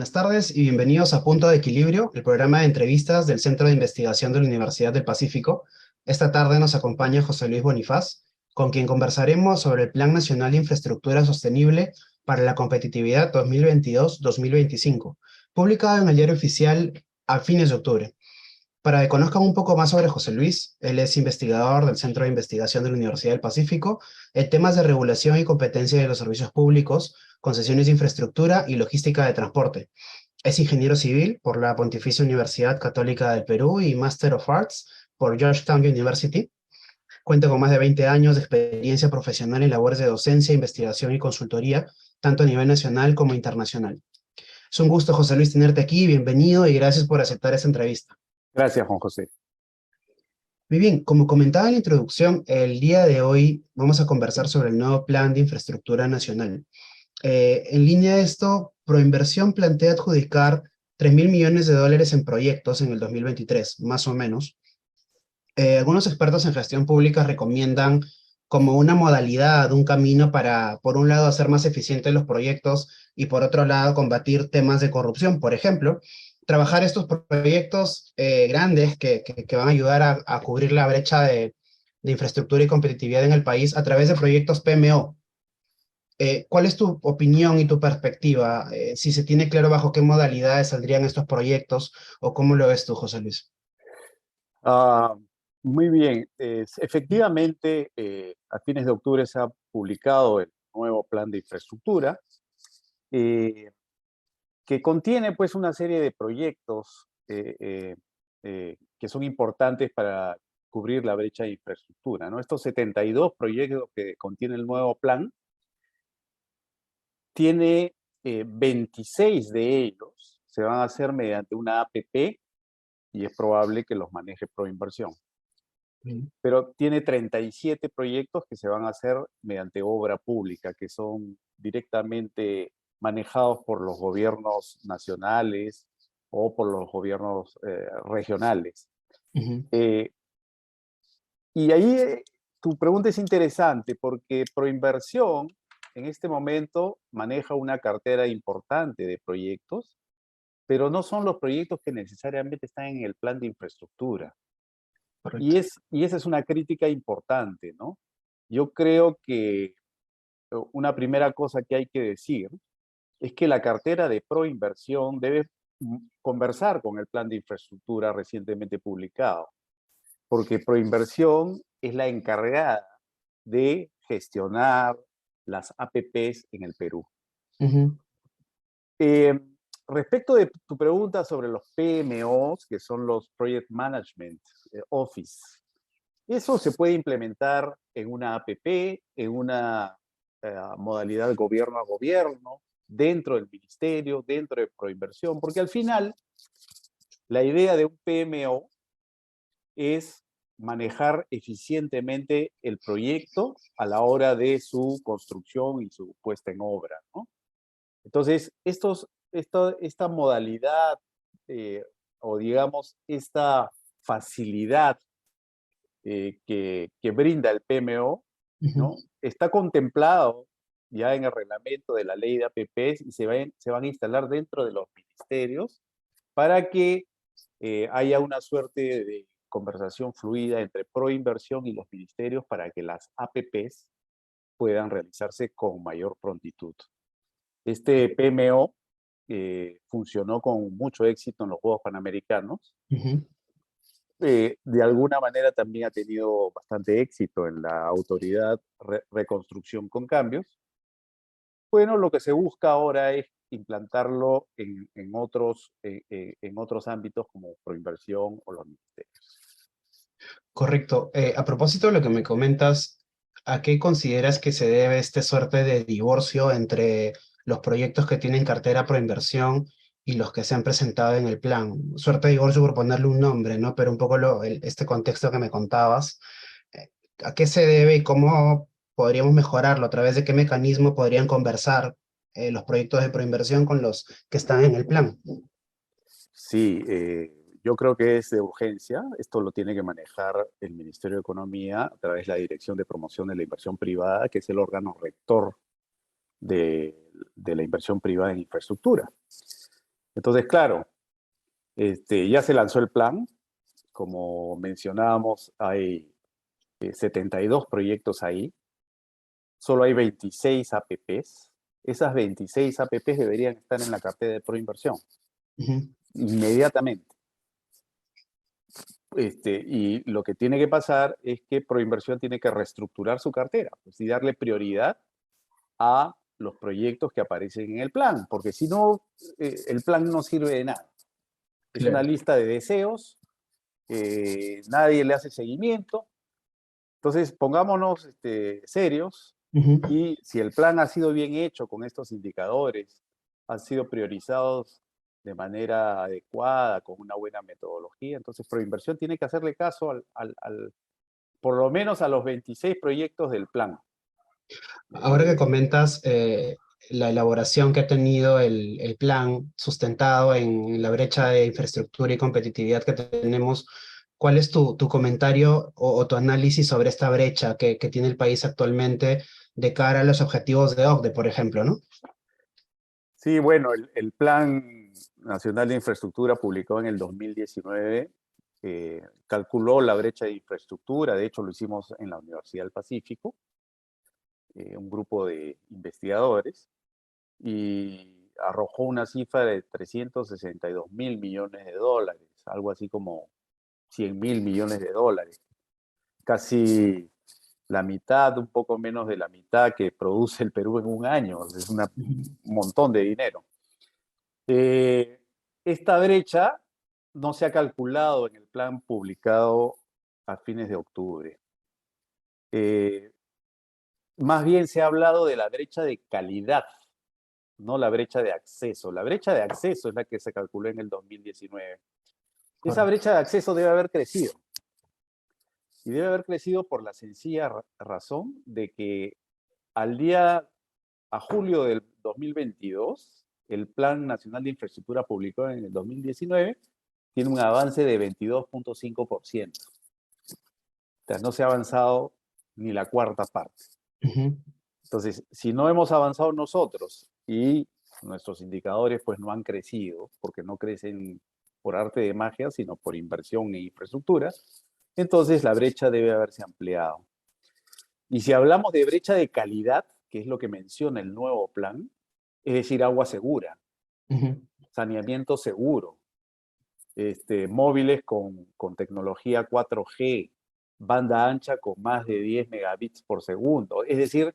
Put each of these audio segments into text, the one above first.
Buenas tardes y bienvenidos a Punto de Equilibrio, el programa de entrevistas del Centro de Investigación de la Universidad del Pacífico. Esta tarde nos acompaña José Luis Bonifaz, con quien conversaremos sobre el Plan Nacional de Infraestructura Sostenible para la Competitividad 2022-2025, publicado en el Diario Oficial a fines de octubre. Para que conozcan un poco más sobre José Luis, él es investigador del Centro de Investigación de la Universidad del Pacífico en temas de regulación y competencia de los servicios públicos, concesiones de infraestructura y logística de transporte. Es ingeniero civil por la Pontificia Universidad Católica del Perú y Master of Arts por Georgetown University. Cuenta con más de 20 años de experiencia profesional en labores de docencia, investigación y consultoría, tanto a nivel nacional como internacional. Es un gusto, José Luis, tenerte aquí. Bienvenido y gracias por aceptar esta entrevista. Gracias, Juan José. Muy bien, como comentaba en la introducción, el día de hoy vamos a conversar sobre el nuevo Plan de Infraestructura Nacional. En línea de esto, Proinversión plantea adjudicar 3.000 millones de dólares en proyectos en el 2023, más o menos. Algunos expertos en gestión pública recomiendan como una modalidad, un camino para, por un lado, hacer más eficientes los proyectos y por otro lado, combatir temas de corrupción. Por ejemplo, trabajar estos proyectos grandes que van a ayudar a cubrir la brecha de infraestructura y competitividad en el país a través de proyectos PMO. ¿Cuál es tu opinión y tu perspectiva? Si se tiene claro bajo qué modalidades saldrían estos proyectos o cómo lo ves tú, José Luis. Ah, Muy bien. Efectivamente, a fines de octubre se ha publicado el nuevo plan de infraestructura, eh, que contiene pues una serie de proyectos que son importantes para cubrir la brecha de infraestructura, ¿no? Estos 72 proyectos que contiene el nuevo plan, tiene 26 de ellos, se van a hacer mediante una APP y es probable que los maneje Proinversión. Pero tiene 37 proyectos que se van a hacer mediante obra pública, que son directamente manejados por los gobiernos nacionales o por los gobiernos regionales. Uh-huh. Y ahí tu pregunta es interesante porque Proinversión en este momento maneja una cartera importante de proyectos, pero no son los proyectos que necesariamente están en el plan de infraestructura. Correcto. Y esa es una crítica importante, ¿no? Yo creo que una primera cosa que hay que decir es que la cartera de Proinversión debe conversar con el plan de infraestructura recientemente publicado, porque Proinversión es la encargada de gestionar las APPs en el Perú. Uh-huh. Respecto de tu pregunta sobre los PMOs, que son los Project Management Office, eso se puede implementar en una APP, en una modalidad gobierno a gobierno, dentro del ministerio, dentro de Proinversión, porque al final la idea de un PMO es manejar eficientemente el proyecto a la hora de su construcción y su puesta en obra, ¿no? Entonces, esta modalidad o digamos esta facilidad que brinda el PMO, ¿no? Está contemplado ya en el reglamento de la ley de APPs y se van a instalar dentro de los ministerios para que haya una suerte de conversación fluida entre Proinversión y los ministerios para que las APPs puedan realizarse con mayor prontitud. Este PMO funcionó con mucho éxito en los Juegos Panamericanos. Uh-huh. De alguna manera también ha tenido bastante éxito en la autoridad Reconstrucción con Cambios. Bueno, lo que se busca ahora es implantarlo en otros ámbitos como Proinversión o los ministerios. Correcto. A propósito de lo que me comentas, ¿a qué consideras que se debe esta suerte de divorcio entre los proyectos que tienen cartera Proinversión y los que se han presentado en el plan? Suerte de divorcio por ponerle un nombre, ¿no? Pero un poco este contexto que me contabas, eh, ¿a qué se debe y cómo podríamos mejorarlo? ¿A través de qué mecanismo podrían conversar los proyectos de Proinversión con los que están en el plan? Sí, yo creo que es de urgencia. Esto lo tiene que manejar el Ministerio de Economía a través de la Dirección de Promoción de la Inversión Privada, que es el órgano rector de la inversión privada en infraestructura. Entonces, claro, ya se lanzó el plan. Como mencionábamos, hay 72 proyectos ahí. Solo hay 26 APPs. Esas 26 APPs deberían estar en la cartera de Proinversión Ujú. inmediatamente. Y lo que tiene que pasar es que Proinversión tiene que reestructurar su cartera, pues, y darle prioridad a los proyectos que aparecen en el plan, porque si no, el plan no sirve de nada. Es una Claro. lista de deseos, nadie le hace seguimiento. Entonces, pongámonos serios, Ujú. y si el plan ha sido bien hecho con estos indicadores, han sido priorizados de manera adecuada, con una buena metodología, entonces Proinversión tiene que hacerle caso por lo menos a los 26 proyectos del plan. Ahora que Eh, comentas la elaboración que ha tenido el plan sustentado en la brecha de infraestructura y competitividad que tenemos, ¿cuál es tu comentario o tu análisis sobre esta brecha que tiene el país actualmente de cara a los objetivos de OCDE, por ejemplo, ¿no? sí, bueno, el Plan Nacional de Infraestructura publicado en el 2019 calculó la brecha de infraestructura, de hecho lo hicimos en la Universidad del Pacífico, un grupo de investigadores, y arrojó una cifra de 362 mil millones de dólares, algo así como 100 mil millones de dólares, casi la mitad, un poco menos de la mitad que produce el Perú en un año, es un Ujú. montón de dinero. Eh, esta brecha no se ha calculado en el plan publicado a fines de octubre. Eh, Más bien se ha hablado de la brecha de calidad, no la brecha de acceso. La brecha de acceso es la que se calculó en el 2019. Esa Correcto. brecha de acceso debe haber crecido. Y debe haber crecido por la sencilla razón de que al día, a julio del 2022, el Plan Nacional de Infraestructura publicado en el 2019 tiene un avance de 22.5%. O sea, no se ha avanzado ni la cuarta parte. Ujú. Entonces, si no hemos avanzado nosotros y nuestros indicadores pues no han crecido, porque no crecen por arte de magia, sino por inversión en infraestructura, entonces la brecha debe haberse ampliado. Y si hablamos de brecha de calidad, que es lo que menciona el nuevo plan, es decir, agua segura, Ujú. saneamiento seguro, móviles con tecnología 4G, banda ancha con más de 10 megabits por segundo, es decir,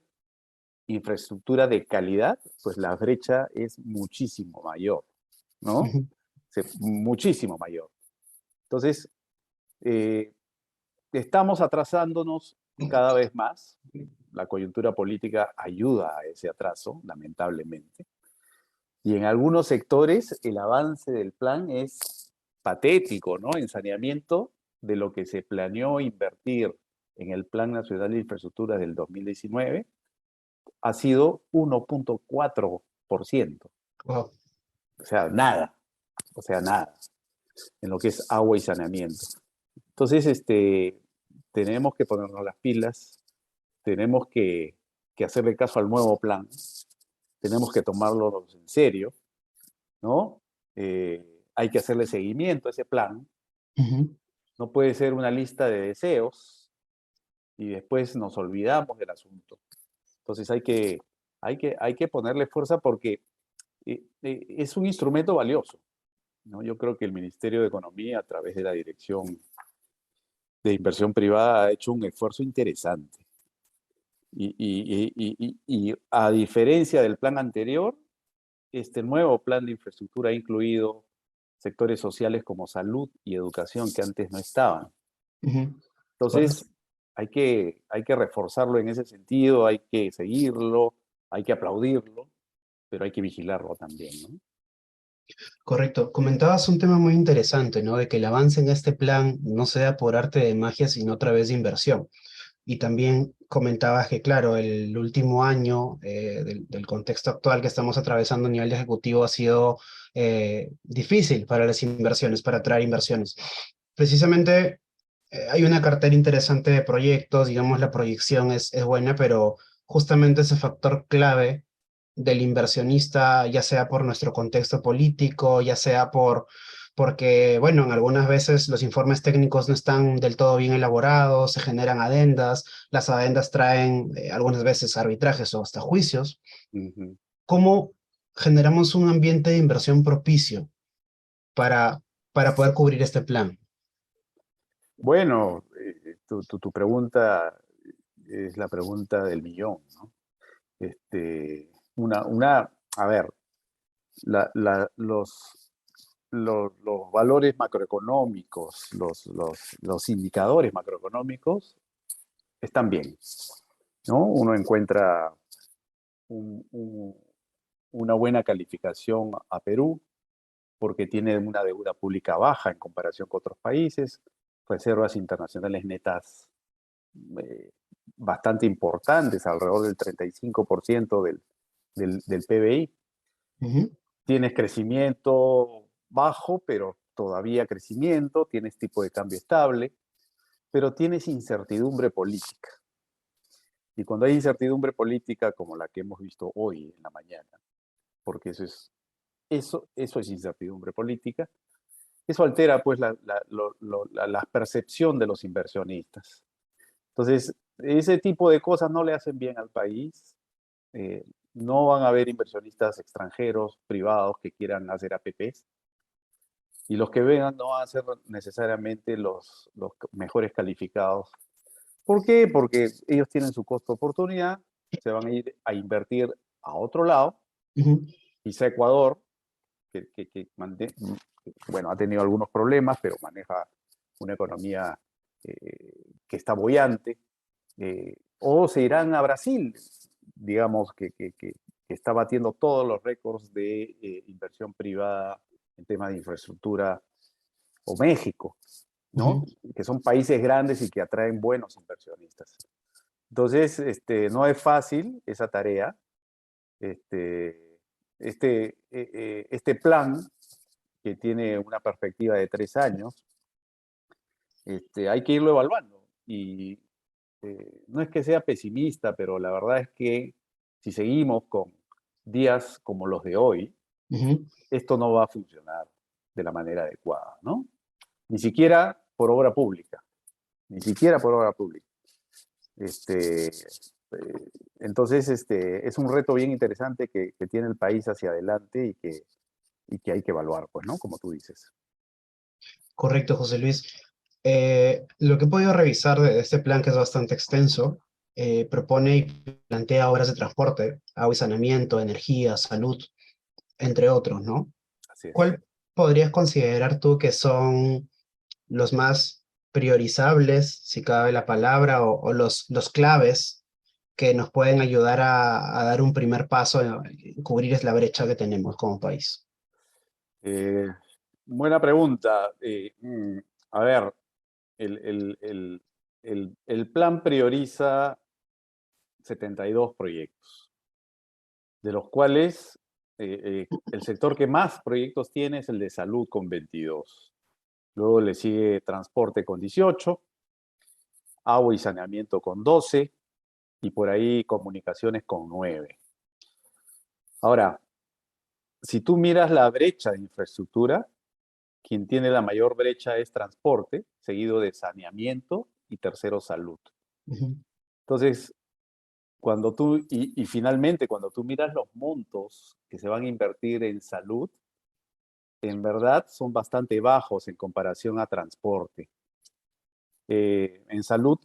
infraestructura de calidad, pues la brecha es muchísimo mayor, ¿no? Ujú. Muchísimo mayor. Entonces, eh, estamos atrasándonos cada vez más. La coyuntura política ayuda a ese atraso, lamentablemente. Y en algunos sectores el avance del plan es patético, ¿no? En saneamiento, de lo que se planeó invertir en el Plan Nacional de Infraestructura del 2019, ha sido 1.4%. Wow. O sea, nada. O sea, nada. En lo que es agua y saneamiento. Entonces, tenemos que ponernos las pilas, tenemos que hacerle caso al nuevo plan, tenemos que tomarlo en serio, ¿no? Hay que hacerle seguimiento a ese plan. Ujú. No puede ser una lista de deseos y después nos olvidamos del asunto. Entonces hay que ponerle fuerza porque es un instrumento valioso, ¿no? Yo creo que el Ministerio de Economía, a través de la Dirección de Inversión Privada, ha hecho un esfuerzo interesante. Y a diferencia del plan anterior, este nuevo plan de infraestructura ha incluido sectores sociales como salud y educación que antes no estaban. Ujú. Correcto. Entonces, hay que reforzarlo en ese sentido, hay que seguirlo, hay que aplaudirlo, pero hay que vigilarlo también, ¿no? Correcto. Comentabas un tema muy interesante, ¿no? De que el avance en este plan no sea por arte de magia, sino a través de inversión. Y también comentabas que, claro, el último año del contexto actual que estamos atravesando a nivel ejecutivo ha sido difícil para las inversiones, para atraer inversiones. Precisamente hay una cartera interesante de proyectos, digamos, la proyección es buena, pero justamente ese factor clave del inversionista, ya sea por nuestro contexto político, ya sea porque, bueno, en algunas veces los informes técnicos no están del todo bien elaborados, se generan adendas, las adendas traen algunas veces arbitrajes o hasta juicios. Ujú. ¿Cómo generamos un ambiente de inversión propicio para, para poder cubrir este plan? Bueno, tu pregunta es la pregunta del millón, ¿no? A ver, la- la- los, los valores macroeconómicos, los indicadores macroeconómicos están bien, ¿no? Uno encuentra un- un- una buena calificación a Perú porque tiene una deuda pública baja en comparación con otros países, reservas internacionales netas eh, bastante importantes, alrededor del 35% del PBI. Ujú, Tienes crecimiento bajo, pero todavía crecimiento, tienes tipo de cambio estable, pero tienes incertidumbre política. Y cuando hay incertidumbre política como la que hemos visto hoy en la mañana, porque eso es incertidumbre política, eso altera pues la percepción de los inversionistas. Entonces, ese tipo de cosas no le hacen bien al país. eh, no van a haber inversionistas extranjeros, privados, que quieran hacer APPs. Y los que vengan no van a ser necesariamente los mejores calificados. ¿Por qué? Porque ellos tienen su costo de oportunidad, se van a ir a invertir a otro lado, ujú, quizá Ecuador, bueno, ha tenido algunos problemas, pero maneja una economía que está boyante, o se irán a Brasil, digamos, que está batiendo todos los récords de inversión privada en temas de infraestructura, o México, ¿no? ujú. Que son países grandes y que atraen buenos inversionistas. Entonces, no es fácil esa tarea. Este, este plan, que tiene una perspectiva de 3 años, hay que irlo evaluando. Y no es que sea pesimista, pero la verdad es que si seguimos con días como los de hoy, Ujú. esto no va a funcionar de la manera adecuada, ¿no? Ni siquiera por obra pública, ni siquiera por obra pública. Este, entonces, es un reto bien interesante que tiene el país hacia adelante y que hay que evaluar, pues, ¿no? Como tú dices. Correcto, José Luis. Lo que he podido revisar de este plan, que es bastante extenso, propone y plantea obras de transporte, agua y saneamiento, energía, salud, entre otros, ¿no? Así es. ¿Cuál podrías considerar tú que son los más priorizables, si cabe la palabra, o los claves que nos pueden ayudar a dar un primer paso en cubrir la brecha que tenemos como país? Eh, buena pregunta. A ver, el, el plan prioriza 72 proyectos, de los cuales el sector que más proyectos tiene es el de salud con 22. Luego le sigue transporte con 18, agua y saneamiento con 12 y por ahí comunicaciones con 9. Ahora, si tú miras la brecha de infraestructura, quien tiene la mayor brecha es transporte, seguido de saneamiento y tercero salud. Ujú, Entonces, finalmente, cuando tú miras los montos que se van a invertir en salud, en verdad son bastante bajos en comparación a transporte. En salud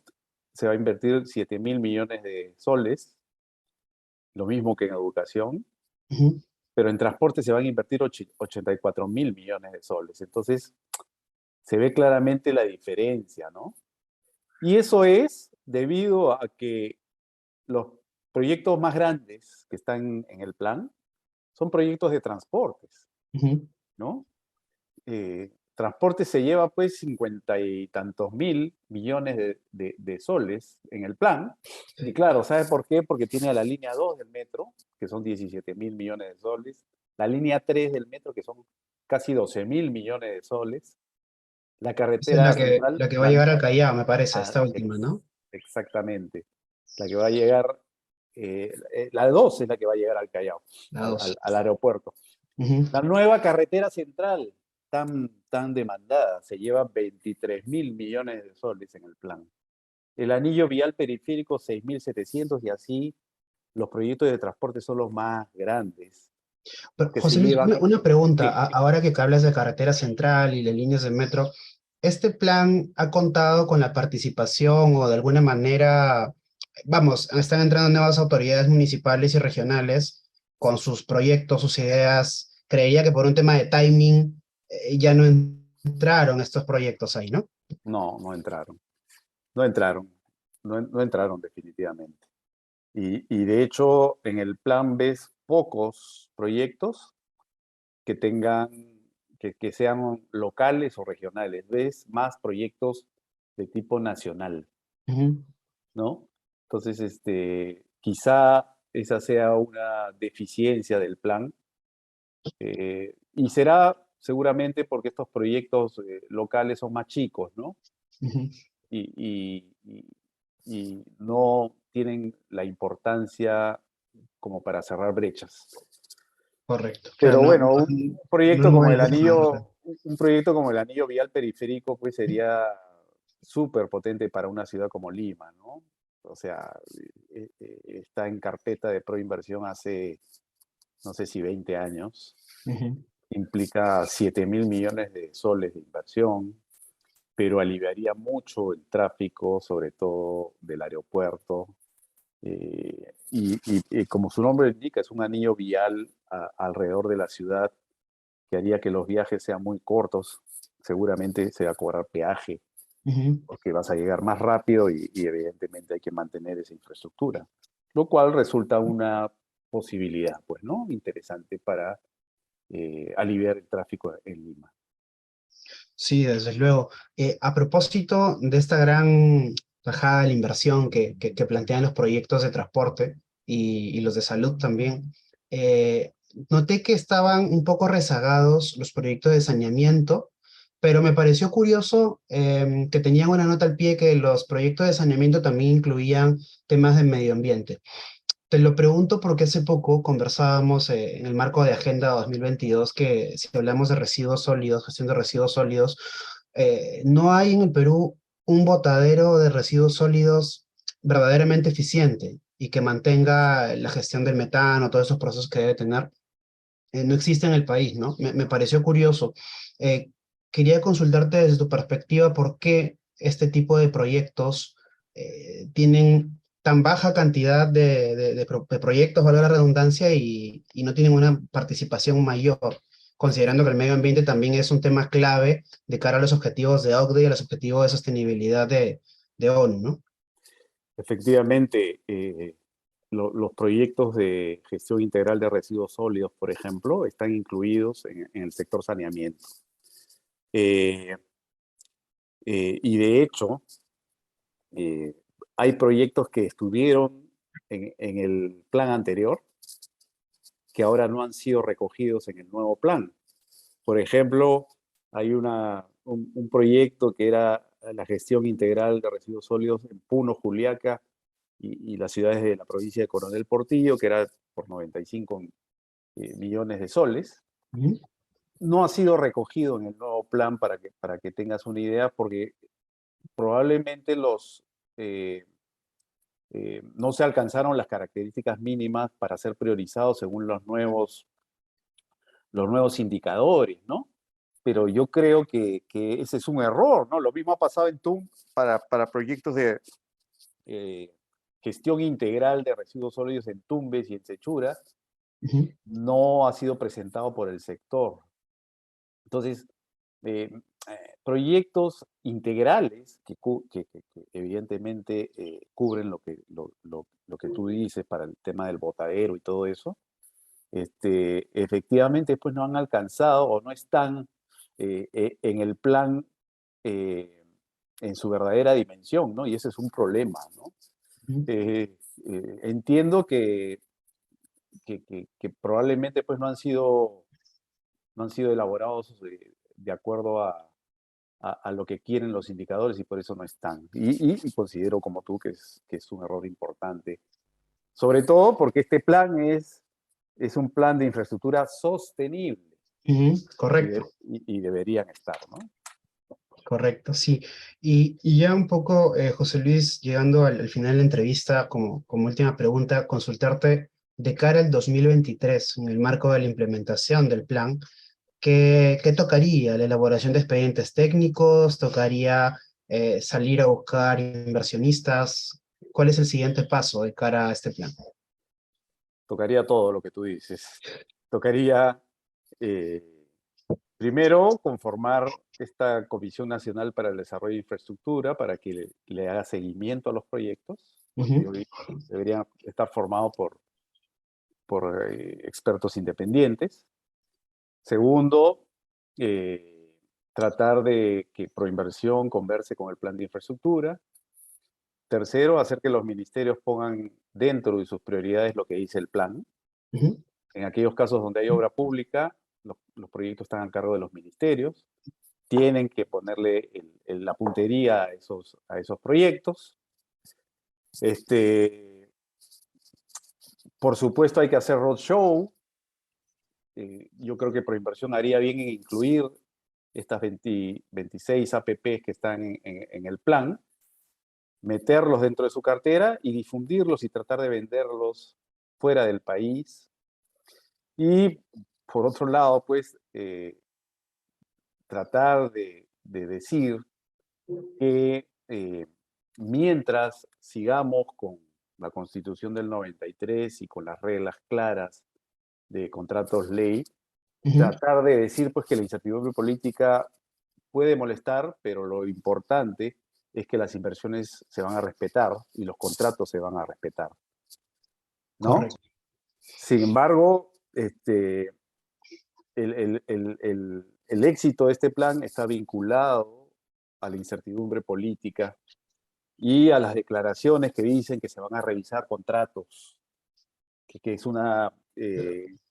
se va a invertir 7.000 millones de soles, lo mismo que en educación, ujú. pero en transporte se van a invertir 84.000 millones de soles. Entonces, se ve claramente la diferencia, ¿no? Y eso es debido a que los proyectos más grandes que están en el plan son proyectos de transportes, Ujú. ¿no? Transporte se lleva pues 50 y tantos mil millones de soles en el plan. Y Sí. claro, ¿sabe por qué? Porque tiene a la línea 2 del metro, que son 17.000 millones de soles, la línea 3 del metro, que son casi 12.000 millones de soles, la Esa es carretera central, la que va a llegar al Callao, me parece, ah, esta última, ¿no? exactamente, la que va a llegar la 2 es la que va a llegar al Callao, La dos. al aeropuerto. Ujú. La nueva carretera central, tan demandada, se lleva 23.000 millones de soles en el plan. El anillo vial periférico, 6.700, y así los proyectos de transporte son los más grandes, Pero, que se José Luis, llevan. una pregunta. Sí. Ahora que hablas de carretera central y de líneas de metro, ¿este plan ha contado con la participación o de alguna manera, vamos, están entrando nuevas autoridades municipales y regionales con sus proyectos, sus ideas? Creía que por un tema de timing ya no entraron estos proyectos ahí, ¿no? No, no entraron, no entraron, no entraron definitivamente. Y de hecho, en el plan ves pocos proyectos que tengan, que sean locales o regionales. Ves más proyectos de tipo nacional, Ujú. ¿no? Entonces, quizá esa sea una deficiencia del plan, y será seguramente porque estos proyectos locales son más chicos, ¿no? Ujú. Y, y no tienen la importancia como para cerrar brechas. Correcto. Claro, Pero no, bueno, no mueve el dedo, la verdad. un proyecto como el anillo vial periférico, pues sería súper potente para una ciudad como Lima, ¿no? O sea, está en carpeta de proinversión hace, no sé si 20 años. Ujú. Implica 7.000 millones de soles de inversión, pero aliviaría mucho el tráfico, sobre todo del aeropuerto. Y como su nombre indica, es un anillo vial alrededor de la ciudad que haría que los viajes sean muy cortos. Seguramente se va a cobrar peaje Ujú. porque vas a llegar más rápido y evidentemente hay que mantener esa infraestructura, lo cual resulta una posibilidad, pues, ¿no? Interesante para aliviar el tráfico en Lima. Sí, desde luego. A propósito de esta gran bajada de la inversión que plantean los proyectos de transporte y los de salud también, noté que estaban un poco rezagados los proyectos de saneamiento, pero me pareció curioso que tenían una nota al pie que los proyectos de saneamiento también incluían temas de medio ambiente. Te lo pregunto porque hace poco conversábamos en el marco de Agenda 2022 que si hablamos de residuos sólidos, gestión de residuos sólidos, no hay en el Perú un botadero de residuos sólidos verdaderamente eficiente y que mantenga la gestión del metano, todos esos procesos que debe tener. No existe en el país, ¿no? Me pareció curioso. Eh, Quería consultarte desde tu perspectiva por qué este tipo de proyectos tienen tan baja cantidad de proyectos, valga la redundancia, y no tienen una participación mayor, considerando que el medio ambiente también es un tema clave de cara a los objetivos de OCDE y a los objetivos de sostenibilidad de ONU, ¿no? Efectivamente, los proyectos de gestión integral de residuos sólidos, por ejemplo, están incluidos en el sector saneamiento. Eh, y de hecho, eh, hay proyectos que estuvieron en el plan anterior que ahora no han sido recogidos en el nuevo plan. Por ejemplo, hay un proyecto que era la gestión integral de residuos sólidos en Puno, Juliaca y las ciudades de la provincia de Coronel Portillo, que era por 95 millones de soles. Ujú. No ha sido recogido en el nuevo plan para que tengas una idea, porque probablemente eh, no se alcanzaron las características mínimas para ser priorizados según los nuevos indicadores, ¿no? Pero yo creo que ese es un error, ¿no? Lo mismo ha pasado en TUM para proyectos de eh, gestión integral de residuos sólidos en Tumbes y en Sechura, Ujú. no ha sido presentado por el sector. Entonces, proyectos integrales que evidentemente cubren lo que tú dices para el tema del botadero y todo eso, efectivamente pues no han alcanzado o no están en el plan eh, en su verdadera dimensión, ¿no? Y ese es un problema, ¿no? Ujú. Entiendo que probablemente pues no han sido elaborados de acuerdo a lo que quieren los indicadores y por eso no están. Y considero como tú que es un error importante, Sobre todo porque este plan es un plan de infraestructura sostenible. Correcto. Y deberían estar, ¿no? Correcto, sí. Y ya un poco, José Luis, llegando al final de la entrevista, como última pregunta, consultarte de cara al 2023, en el marco de la implementación del plan, ¿qué tocaría? ¿La elaboración de expedientes técnicos? ¿Tocaría salir a buscar inversionistas? ¿Cuál es el siguiente paso de cara a este plan? Tocaría todo lo que tú dices. Tocaría, primero, conformar esta Comisión Nacional para el Desarrollo de Infraestructura para que le haga seguimiento a los proyectos. Ujú, Deberían estar formados por expertos independientes. Segundo, tratar de que Proinversión converse con el plan de infraestructura. Tercero, hacer que los ministerios pongan dentro de sus prioridades lo que dice el plan. ujú. En aquellos casos donde hay obra pública, los proyectos están a cargo de los ministerios. Tienen que ponerle la puntería a esos proyectos. Por supuesto, hay que hacer roadshow. Yo creo que Proinversión haría bien en incluir estas 26 APPs que están en el plan, meterlos dentro de su cartera y difundirlos y tratar de venderlos fuera del país. Y por otro lado, pues, tratar de decir que mientras sigamos con la Constitución del 93 y con las reglas claras de contratos ley, Ujú. tratar de decir pues que la incertidumbre política puede molestar, pero lo importante es que las inversiones se van a respetar y los contratos se van a respetar, ¿no? Correcto. Sin embargo, el éxito de este plan está vinculado a la incertidumbre política y a las declaraciones que dicen que se van a revisar contratos, que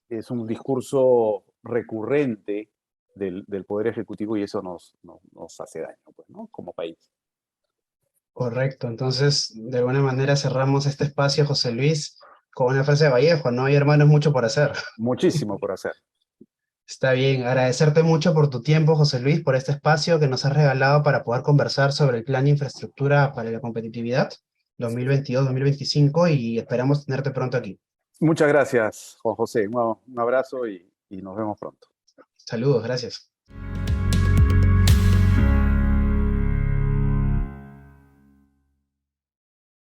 es un discurso recurrente del Poder Ejecutivo y eso nos hace daño, pues, ¿no? Como país. Correcto. Entonces, de alguna manera cerramos este espacio, José Luis, con una frase de Vallejo, ¿no? Hay hermanos mucho por hacer. Muchísimo por hacer. Está bien, agradecerte mucho por tu tiempo, José Luis, por este espacio que nos has regalado para poder conversar sobre el plan de infraestructura para la competitividad 2022-2025 y esperamos tenerte pronto aquí. Muchas gracias, Juan José. Un abrazo y nos vemos pronto. Saludos, gracias.